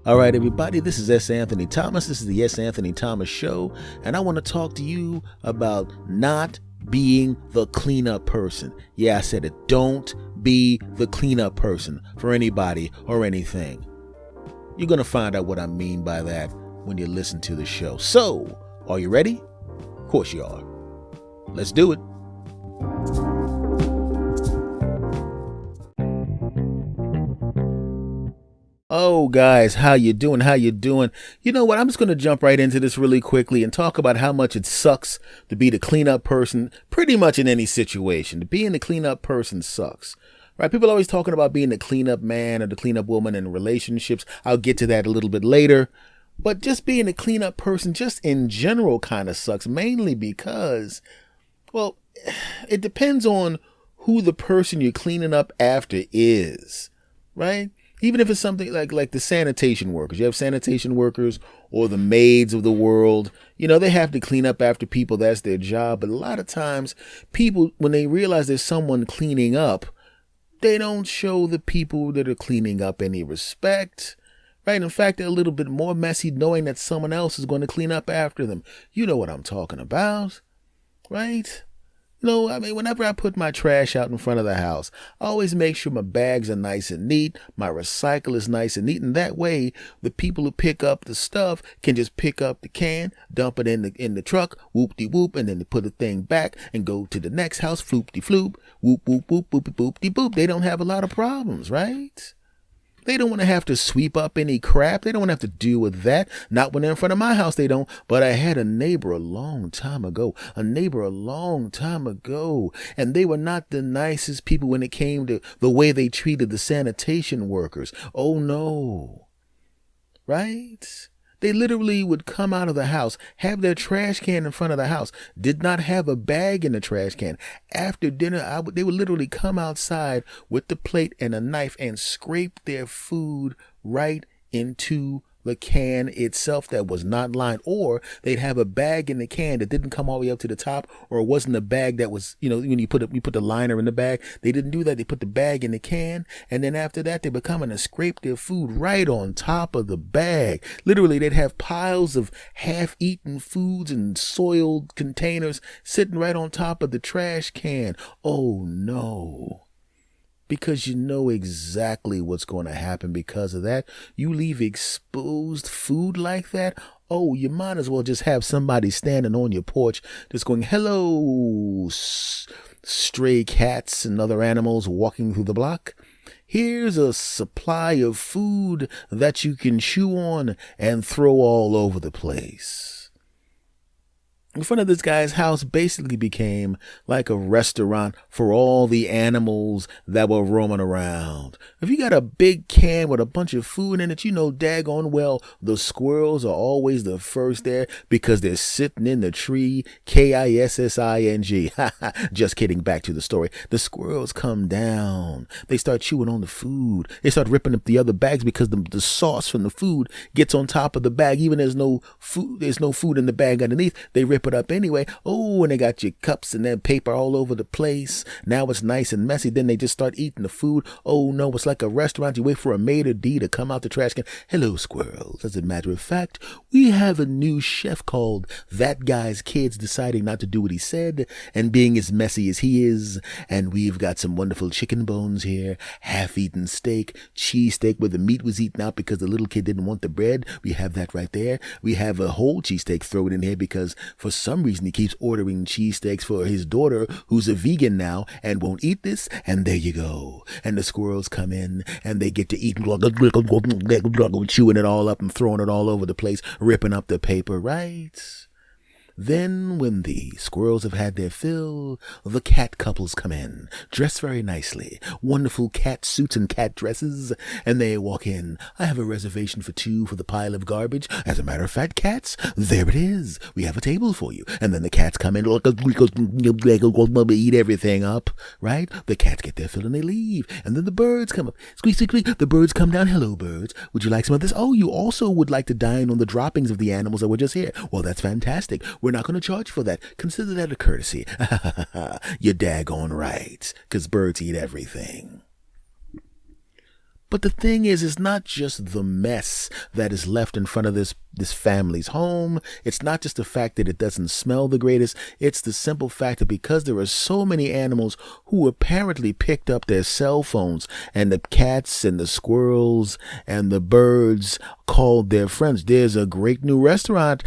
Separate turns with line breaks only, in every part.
All right, everybody, this is S. Anthony Thomas. This is the S. Anthony Thomas Show, and I want to talk to you about not being the cleanup person. Yeah, I said it. Don't be the cleanup person for anybody or anything. You're going to find out what I mean by that when you listen to the show. So, are you ready? Of course you are. Let's do it. Oh, guys, how you doing? You know what? I'm just going to jump right into this really quickly and talk about how much it sucks to be the cleanup person pretty much in any situation. Being the cleanup person sucks, right? People are always talking about being the cleanup man or the cleanup woman in relationships. I'll get to that a little bit later. But just being a cleanup person just in general kind of sucks, mainly because, well, it depends on who the person you're cleaning up after is, right? Even if it's something like the sanitation workers. You have sanitation workers or the maids of the world. You know, they have to clean up after people. That's their job. But a lot of times people, when they realize there's someone cleaning up, they don't show the people that are cleaning up any respect. Right? In fact, they're a little bit more messy knowing that someone else is going to clean up after them. You know what I'm talking about, right? You know, I mean, whenever I put my trash out in front of the house, I always make sure my bags are nice and neat, my recycle is nice and neat, and that way the people who pick up the stuff can just pick up the can, dump it in the truck, whoop-de-whoop, and then they put the thing back and go to the next house, floop-de-floop, whoop-whoop-whoop, boop-de-boop-de-boop. They don't have a lot of problems, right? They don't want to have to sweep up any crap. They don't want to have to deal with that. Not when they're in front of my house, they don't. But I had a neighbor a long time ago, and they were not the nicest people when it came to the way they treated the sanitation workers. Oh, no. Right? They literally would come out of the house, have their trash can in front of the house, did not have a bag in the trash can. After dinner, they would literally come outside with the plate and a knife and scrape their food right into the can itself that was not lined, or they'd have a bag in the can that didn't come all the way up to the top, or it wasn't a bag that was, you know, when you put the liner in the bag. They didn't do that. They put the bag in the can, and then after that they were coming to scrape their food right on top of the bag. Literally, they'd have piles of half-eaten foods and soiled containers sitting right on top of the trash can. Oh no. Because you know exactly what's going to happen because of that. You leave exposed food like that, oh, you might as well just have somebody standing on your porch just going, hello, stray cats and other animals walking through the block. Here's a supply of food that you can chew on and throw all over the place. In front of this guy's house basically became like a restaurant for all the animals that were roaming around. If you got a big can with a bunch of food in it, you know daggone well the squirrels are always the first there because they're sitting in the tree. Kissing. Just kidding. Back to the story. The squirrels come down. They start chewing on the food. They start ripping up the other bags because the sauce from the food gets on top of the bag. Even there's no food in the bag underneath. They rip it up anyway. Oh, and they got your cups and then paper all over the place. Now it's nice and messy. Then they just start eating the food. Oh no, it's like a restaurant. You wait for a maid or D to come out the trash can. Hello, squirrels. As a matter of fact, we have a new chef called That Guy's Kids deciding not to do what he said and being as messy as he is. And we've got some wonderful chicken bones here, half-eaten steak, cheese steak where the meat was eaten out because the little kid didn't want the bread. We have that right there. We have a whole cheesesteak thrown in here because for some reason he keeps ordering cheesesteaks for his daughter who's a vegan now and won't eat this, and there you go. And the squirrels come in and they get to eat, chewing it all up and throwing it all over the place, ripping up the paper, right? Then, when the squirrels have had their fill, the cat couples come in, dressed very nicely, wonderful cat suits and cat dresses, and they walk in. I have a reservation for 2 for the pile of garbage. As a matter of fact, cats, there it is. We have a table for you. And then the cats come in, eat everything up, right? The cats get their fill and they leave. And then the birds come up. Squeak, squeak, squeak. The birds come down. Hello, birds. Would you like some of this? Oh, you also would like to dine on the droppings of the animals that were just here. Well, that's fantastic. We're not going to charge for that. Consider that a courtesy. You're daggone right, because birds eat everything. But the thing is, it's not just the mess that is left in front of this family's home. It's not just the fact that it doesn't smell the greatest. It's the simple fact that because there are so many animals who apparently picked up their cell phones, and the cats and the squirrels and the birds called their friends. There's a great new restaurant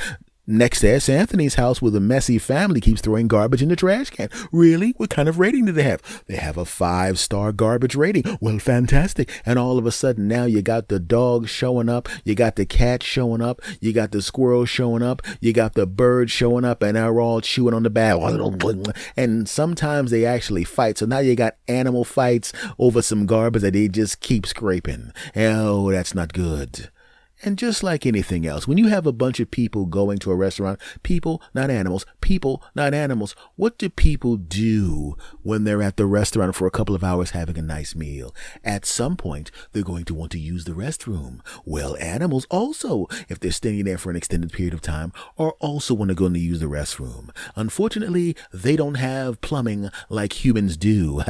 next to Anthony's house where the messy family keeps throwing garbage in the trash can. Really? What kind of rating do they have? They have a 5-star garbage rating. Well, fantastic. And all of a sudden now you got the dog showing up. You got the cat showing up. You got the squirrel showing up. You got the bird showing up, and they're all chewing on the bag. And sometimes they actually fight. So now you got animal fights over some garbage that they just keep scraping. Oh, that's not good. And just like anything else, when you have a bunch of people going to a restaurant, people, not animals, what do people do when they're at the restaurant for a couple of hours having a nice meal? At some point, they're going to want to use the restroom. Well, animals also, if they're staying there for an extended period of time, are also going to use the restroom. Unfortunately, they don't have plumbing like humans do.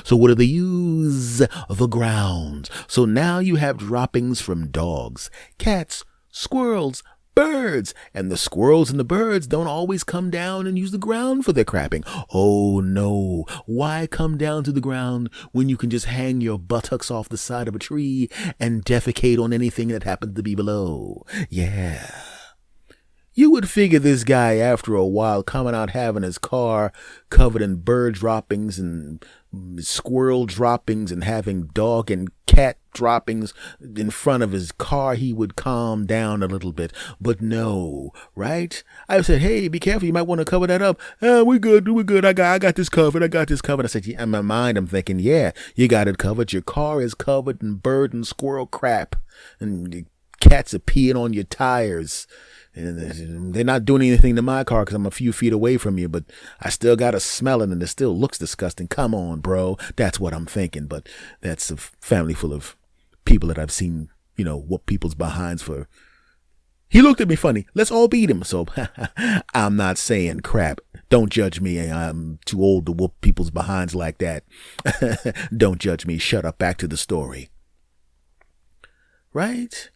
So what do they use? The ground. So now you have droppings from dogs, cats, squirrels, birds, and the squirrels and the birds don't always come down and use the ground for their crapping. Oh no, why come down to the ground when you can just hang your buttocks off the side of a tree and defecate on anything that happens to be below? Yeah. You would figure this guy, after a while, coming out having his car covered in bird droppings and squirrel droppings and having dog and cat droppings in front of his car, he would calm down a little bit. But no, right? I said, hey, be careful. You might want to cover that up. We're good. I got this covered. I said, yeah, in my mind, I'm thinking, yeah, you got it covered. Your car is covered in bird and squirrel crap. And the cats are peeing on your tires. And they're not doing anything to my car because I'm a few feet away from you, but I still got to smell it and it still looks disgusting. Come on, bro. That's what I'm thinking. But that's a family full of people that I've seen, whoop people's behinds for. He looked at me funny. Let's all beat him. So I'm not saying crap. Don't judge me. I'm too old to whoop people's behinds like that. Don't judge me. Shut up. Back to the story. Right?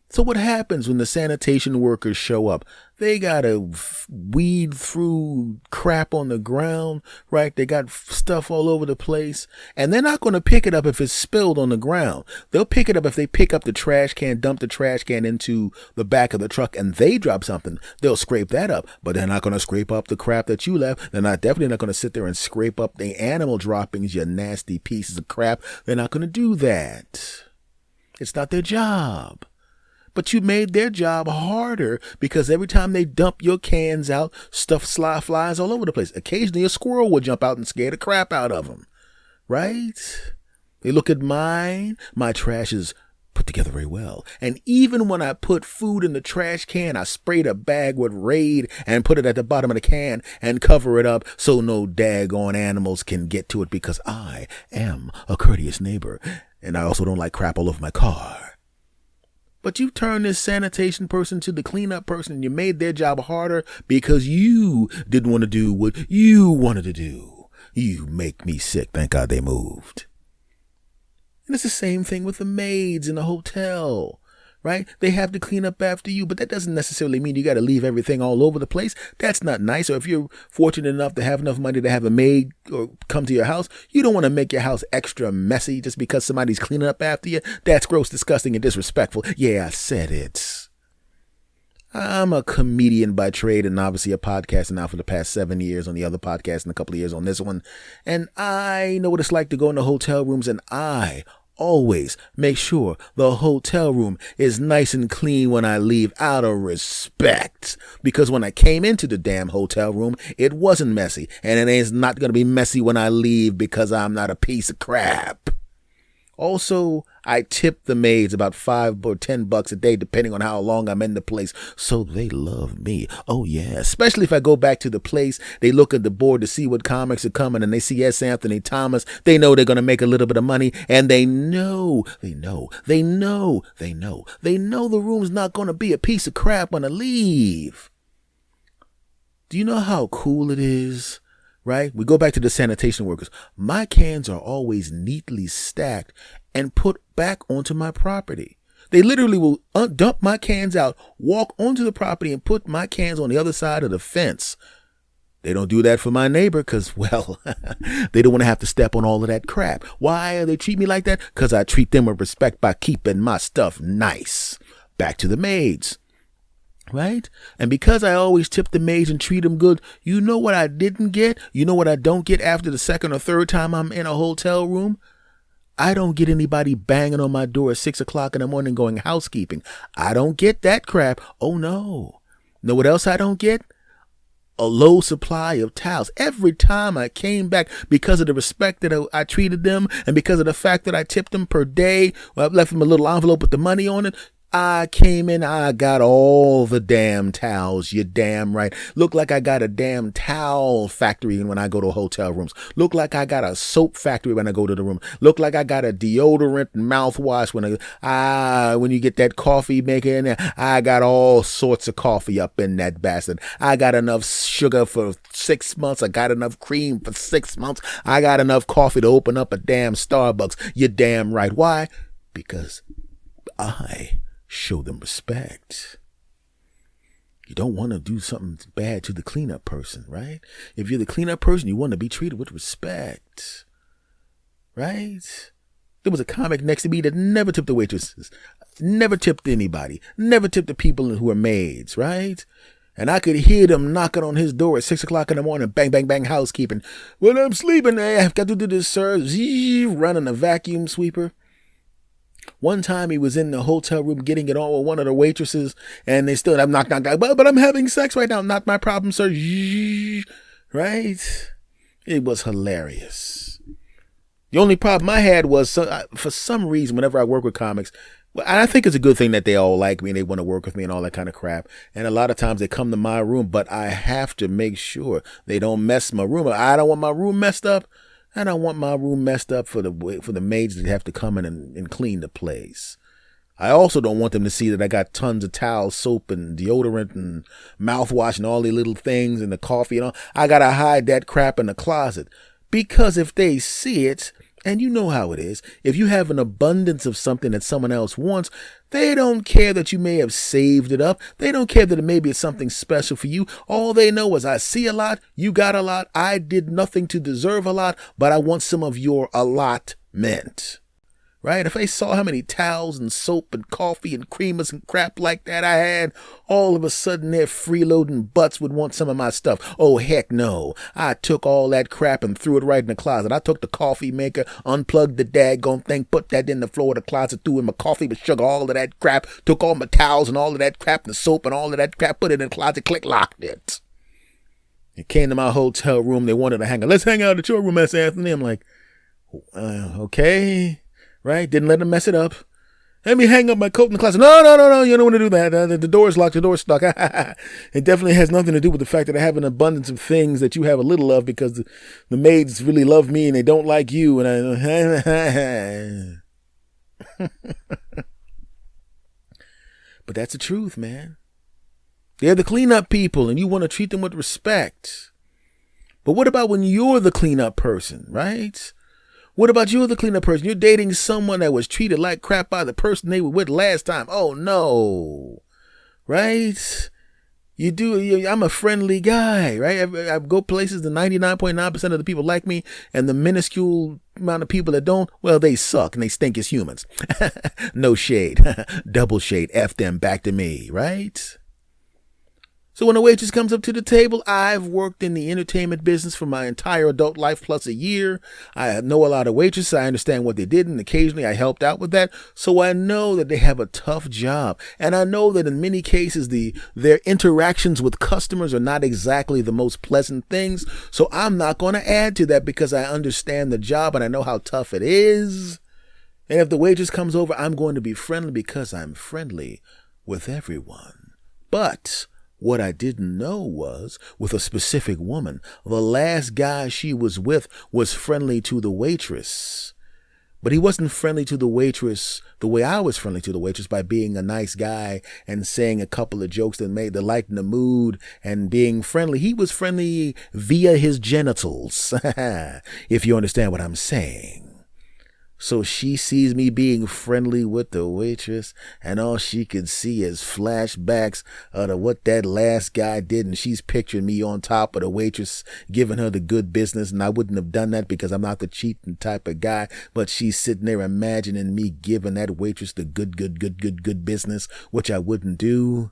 So what happens when the sanitation workers show up? They got to weed through crap on the ground, right? They got stuff all over the place. And they're not going to pick it up if it's spilled on the ground. They'll pick it up if they pick up the trash can, dump the trash can into the back of the truck, and they drop something. They'll scrape that up. But they're not going to scrape up the crap that you left. They're definitely not going to sit there and scrape up the animal droppings, you nasty pieces of crap. They're not going to do that. It's not their job. But you made their job harder because every time they dump your cans out, stuff flies all over the place. Occasionally a squirrel will jump out and scare the crap out of them. Right? They look at mine. My trash is put together very well. And even when I put food in the trash can, I sprayed a bag with Raid and put it at the bottom of the can and cover it up so no daggone animals can get to it because I am a courteous neighbor. And I also don't like crap all over my car. But you turned this sanitation person to the cleanup person and you made their job harder because you didn't want to do what you wanted to do. You make me sick. Thank God they moved. And it's the same thing with the maids in the hotel, right? They have to clean up after you, but that doesn't necessarily mean you got to leave everything all over the place. That's not nice. Or if you're fortunate enough to have enough money to have a maid or come to your house, you don't want to make your house extra messy just because somebody's cleaning up after you. That's gross, disgusting, and disrespectful. Yeah, I said it. I'm a comedian by trade and obviously a podcaster now for the past 7 years on the other podcast and a couple of years on this one. And I know what it's like to go into hotel rooms, and I always make sure the hotel room is nice and clean when I leave out of respect. Because when I came into the damn hotel room, it wasn't messy. And it is not going to be messy when I leave because I'm not a piece of crap. Also, I tip the maids about $5 or $10 a day, depending on how long I'm in the place. So they love me. Oh, yeah. Especially if I go back to the place, they look at the board to see what comics are coming, and they see S. Anthony Thomas. They know they're going to make a little bit of money, and they know the room's not going to be a piece of crap when I leave. Do you know how cool it is right? We go back to the sanitation workers. My cans are always neatly stacked and put back onto my property. They literally will dump my cans out, walk onto the property, and put my cans on the other side of the fence. They don't do that for my neighbor because, well, they don't want to have to step on all of that crap. Why do they treat me like that? Because I treat them with respect by keeping my stuff nice. Back to the maids, right? And because I always tip the maids and treat them good, you know what I didn't get? You know what I don't get after the second or third time I'm in a hotel room? I don't get anybody banging on my door at 6 o'clock in the morning going housekeeping. I don't get that crap. Oh, no. Know what else I don't get? A low supply of towels. Every time I came back, because of the respect that I treated them and because of the fact that I tipped them per day, I left them a little envelope with the money on it, I came in, I got all the damn towels. You're damn right. Look like I got a damn towel factory when I go to hotel rooms. Look like I got a soap factory when I go to the room. Look like I got a deodorant and mouthwash when you get that coffee maker in there. I got all sorts of coffee up in that bastard. I got enough sugar for 6 months. I got enough cream for 6 months. I got enough coffee to open up a damn Starbucks. You're damn right. Why? Because I show them respect. You don't want to do something bad to the cleanup person, right? If you're the cleanup person, you want to be treated with respect, right? There was a comic next to me that never tipped the waitresses, never tipped anybody, never tipped the people who were maids, right? And I could hear them knocking on his door at 6 o'clock in the morning, bang, bang, bang, housekeeping. When I'm sleeping, I've got to do this, sir. Running a vacuum sweeper. One time he was in the hotel room getting it on with one of the waitresses, and they still have knock, but I'm having sex right now. Not my problem, sir. Right? It was hilarious. The only problem I had was, for some reason, whenever I work with comics, I think it's a good thing that they all like me and they want to work with me and all that kind of crap. And a lot of times they come to my room, but I have to make sure they don't mess my room up. I don't want my room messed up. I don't want my room messed up for the maids that have to come in and clean the place. I also don't want them to see that I got tons of towels, soap, and deodorant, and mouthwash, and all the little things, and the coffee and all. I gotta hide that crap in the closet. Because if they see it, and you know how it is, if you have an abundance of something that someone else wants, they don't care that you may have saved it up. They don't care that maybe it's something special for you. All they know is I see a lot, you got a lot, I did nothing to deserve a lot, but I want some of your allotment. Right? If they saw how many towels and soap and coffee and creamers and crap like that I had, all of a sudden their freeloading butts would want some of my stuff. Oh, heck no. I took all that crap and threw it right in the closet. I took the coffee maker, unplugged the daggone thing, put that in the floor of the closet, threw in my coffee with sugar, all of that crap, took all my towels and all of that crap and the soap and all of that crap, put it in the closet, click, locked it. It came to my hotel room. They wanted to hang out. Let's hang out at your room, S. Anthony. I'm like, okay. Right? Didn't let them mess it up. Let me hang up my coat in the closet. No. You don't want to do that. The door's locked. The door's stuck. It definitely has nothing to do with the fact that I have an abundance of things that you have a little of because the maids really love me and they don't like you. And But that's the truth, man. They're the cleanup people and you want to treat them with respect. But what about when you're the cleanup person, right? What about you, the cleanup person? You're dating someone that was treated like crap by the person they were with last time. Oh, no. Right? I'm a friendly guy, right? I go places and 99.9% of the people like me, and the minuscule amount of people that don't, well, they suck and they stink as humans. No shade. Double shade. F them back to me, right? So when a waitress comes up to the table, I've worked in the entertainment business for my entire adult life plus a year. I know a lot of waitresses. I understand what they did, and occasionally I helped out with that. So I know that they have a tough job. And I know that in many cases, their interactions with customers are not exactly the most pleasant things. So I'm not going to add to that because I understand the job and I know how tough it is. And if the waitress comes over, I'm going to be friendly because I'm friendly with everyone. But what I didn't know was, with a specific woman, the last guy she was with was friendly to the waitress. But he wasn't friendly to the waitress the way I was friendly to the waitress, by being a nice guy and saying a couple of jokes that lighten the mood and being friendly. He was friendly via his genitals, if you understand what I'm saying. So she sees me being friendly with the waitress, and all she could see is flashbacks of what that last guy did, and she's picturing me on top of the waitress giving her the good business, and I wouldn't have done that because I'm not the cheating type of guy, but she's sitting there imagining me giving that waitress the good business, which I wouldn't do,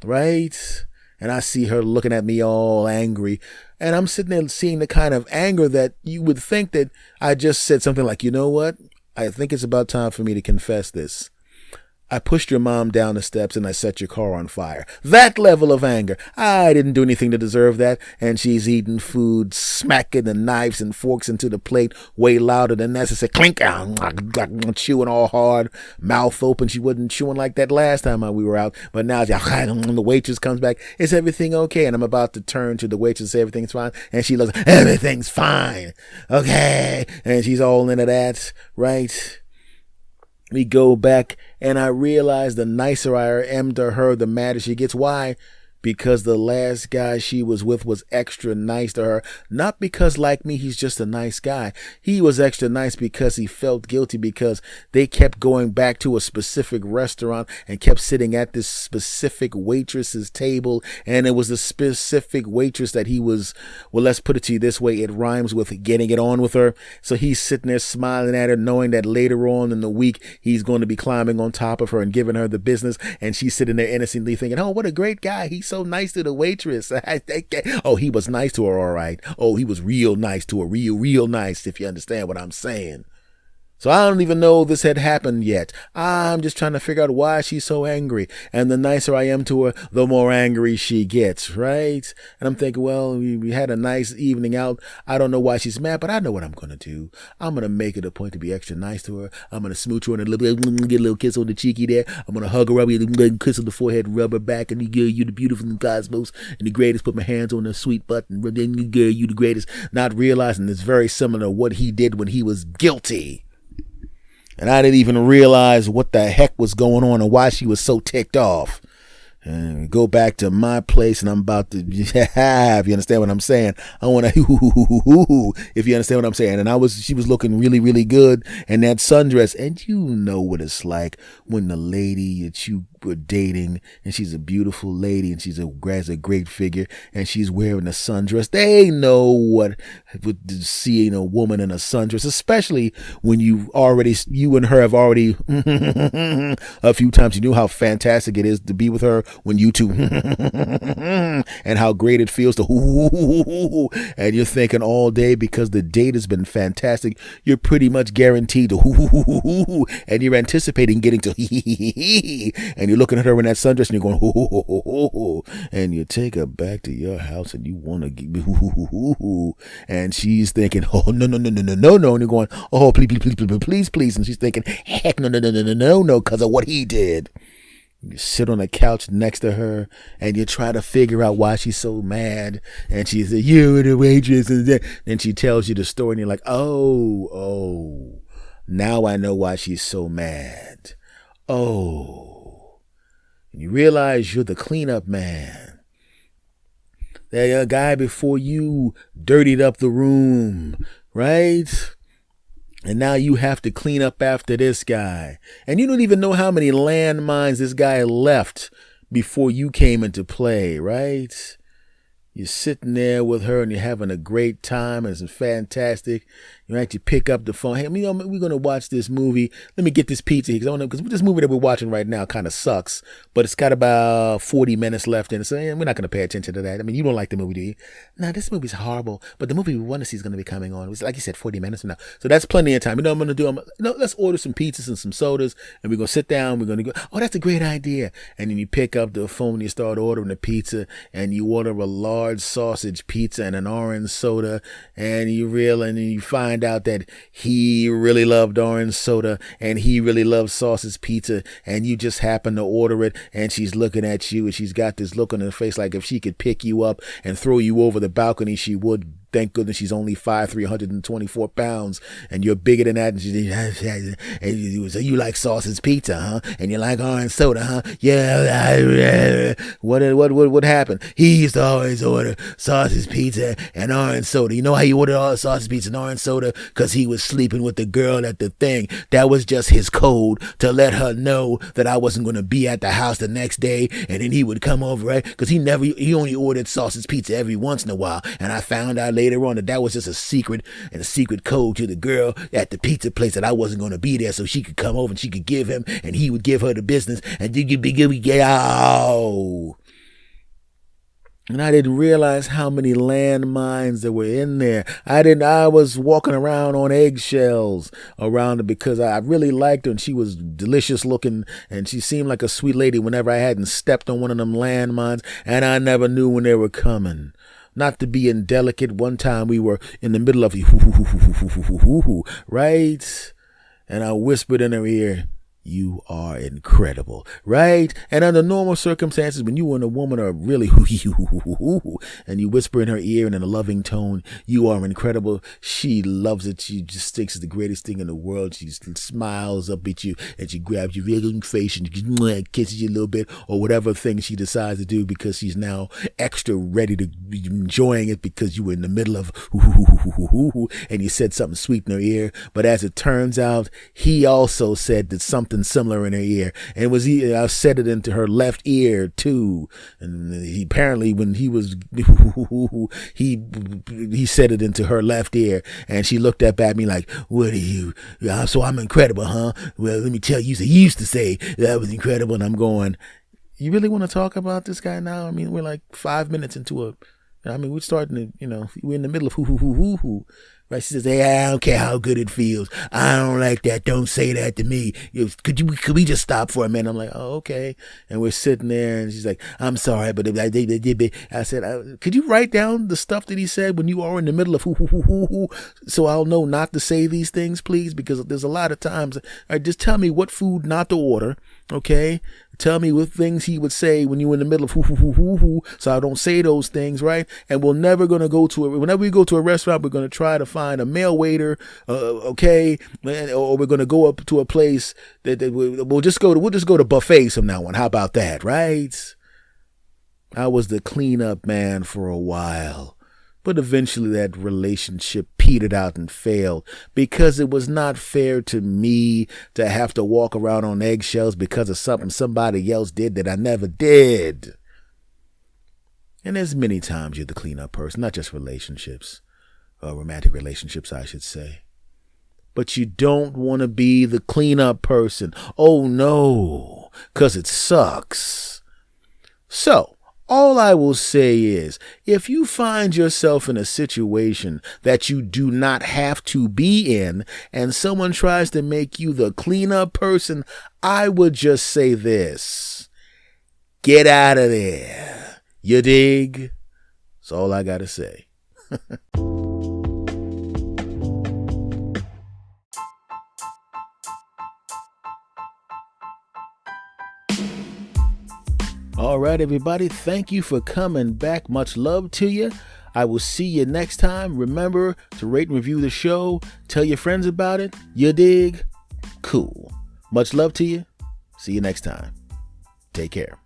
right? And I see her looking at me all angry. And I'm sitting there seeing the kind of anger that you would think that I just said something like, you know what? I think it's about time for me to confess this. I pushed your mom down the steps and I set your car on fire. That level of anger. I didn't do anything to deserve that. And she's eating food, smacking the knives and forks into the plate way louder than that. She said, clink, chewing all hard, mouth open. She wasn't chewing like that last time we were out. But now the waitress comes back. Is everything okay? And I'm about to turn to the waitress and say everything's fine. And she looks, everything's fine. Okay. And she's all into that, right? We go back, and I realize the nicer I am to her, the madder she gets. Why? Because the last guy she was with was extra nice to her. Not because, like me, he's just a nice guy. He was extra nice because he felt guilty, because they kept going back to a specific restaurant and kept sitting at this specific waitress's table. And it was a specific waitress that he was, well, let's put it to you this way. It rhymes with getting it on with her. So he's sitting there smiling at her, knowing that later on in the week, he's going to be climbing on top of her and giving her the business. And she's sitting there innocently thinking, oh, what a great guy. He's so nice to the waitress. Oh, he was nice to her, all right. Oh, he was real nice to her, real nice, if you understand what I'm saying. So I don't even know this had happened yet. I'm just trying to figure out why she's so angry. And the nicer I am to her, the more angry she gets, right? And I'm thinking, well, we had a nice evening out. I don't know why she's mad, but I know what I'm going to do. I'm going to make it a point to be extra nice to her. I'm going to smooch her on a little bit, get a little kiss on the cheeky there. I'm going to hug her up, get a kiss on the forehead, rub her back, and girl, you the beautiful in the cosmos and the greatest. Put my hands on her sweet butt, and then girl, you the greatest. Not realizing it's very similar to what he did when he was guilty. And I didn't even realize what the heck was going on and why she was so ticked off. And go back to my place, and I'm about to, if you understand what I'm saying, I want to, if you understand what I'm saying. And she was looking really good in that sundress. And you know what it's like when the lady that you were dating, and she's a beautiful lady, and has a great figure, and she's wearing a sundress. They know what seeing a woman in a sundress, especially when you and her have already a few times. You knew how fantastic it is to be with her when you two and how great it feels to and you're thinking all day, because the date has been fantastic, you're pretty much guaranteed to and you're anticipating getting to and you're looking at her in that sundress and you're going and you take her back to your house and you want to give and she's thinking, oh no, and you're going, oh please, and she's thinking, heck no, because of what he did. You sit on the couch next to her and you try to figure out why she's so mad. And she says, you're the waitress. And then she tells you the story and you're like, oh, now I know why she's so mad. Oh, you realize you're the cleanup man. That guy before you dirtied up the room, right? And now you have to clean up after this guy. And you don't even know how many landmines this guy left before you came into play, right? You're sitting there with her and you're having a great time and it's fantastic. You actually pick up the phone. Hey, we're going to watch this movie. Let me get this pizza here because this movie that we're watching right now kind of sucks, but it's got about 40 minutes left in it. So we're not going to pay attention to that. I mean, you don't like the movie, do you? No, this movie's horrible, but the movie we want to see is going to be coming on. It was, like you said, 40 minutes from now. So that's plenty of time. You know what I'm going to do? Let's order some pizzas and some sodas and we're going to sit down. We're going to go, oh, that's a great idea. And then you pick up the phone and you start ordering the pizza and you order a large sausage pizza and an orange soda and you find out that he really loved orange soda and he really loved sausage pizza and you just happen to order it and she's looking at you and she's got this look on her face like if she could pick you up and throw you over the balcony she would. thank goodness she's only 5'3", 324 pounds, and you're bigger than that. And so you like sausage pizza, huh? And you like orange soda, huh? Yeah. What happened? He used to always order sausage pizza and orange soda. You know how he ordered all the sausage pizza and orange soda? Because he was sleeping with the girl at the thing. That was just his code to let her know that I wasn't going to be at the house the next day, and then he would come over, right? Because he only ordered sausage pizza every once in a while, and I found out later on that was just a secret code to the girl at the pizza place, that I wasn't going to be there, so she could come over and she could give him, and he would give her the business, and and I didn't realize how many landmines there were in there. I was walking around on eggshells around her because I really liked her, and she was delicious looking, and she seemed like a sweet lady whenever I hadn't stepped on one of them landmines, and I never knew when they were coming. Not to be indelicate, one time we were in the middle of right? And I whispered in her ear, "You are incredible," right? And under normal circumstances, when you and a woman are really and you whisper in her ear and in a loving tone, "You are incredible," she loves it. She just thinks it's the greatest thing in the world. She smiles up at you, and she grabs your regular face and kisses you a little bit, or whatever thing she decides to do, because she's now extra ready to be enjoying it because you were in the middle of and you said something sweet in her ear. But as it turns out, he also said that something similar in her ear, and I said it into her left ear too. And he apparently, when he was he said it into her left ear, and she looked up at me like, "What are you? So I'm incredible, huh? Well, let me tell you, so you used to say that I was incredible." And I'm going, "You really want to talk about this guy now? I mean, we're like 5 minutes into we're starting to, we're in the middle of right?" She says, "Hey, I don't care how good it feels. I don't like that. Don't say that to me. Could we just stop for a minute?" I'm like, "Oh, okay." And we're sitting there, and she's like, "I'm sorry, but I said, "Could you write down the stuff that he said when you are in the middle of so I'll know not to say these things, please? Because there's a lot of times, just tell me what food not to order, okay? Tell me what things he would say when you're in the middle of so I don't say those things, right? And we're never going to whenever we go to a restaurant, we're going to try to find a male waiter, okay? Or we're going to go up to a place that we'll just go to buffets from now on. How about that, right?" I was the cleanup man for a while, but eventually that relationship petered out and failed because it was not fair to me to have to walk around on eggshells because of something somebody else did that I never did. And there's many times you're the cleanup person, not just relationships, romantic relationships, I should say. But you don't want to be the cleanup person. Oh no, because it sucks. So, all I will say is, if you find yourself in a situation that you do not have to be in, and someone tries to make you the cleanup person, I would just say this: get out of there. You dig? That's all I gotta say. All right, everybody. Thank you for coming back. Much love to you. I will see you next time. Remember to rate and review the show. Tell your friends about it. You dig? Cool. Much love to you. See you next time. Take care.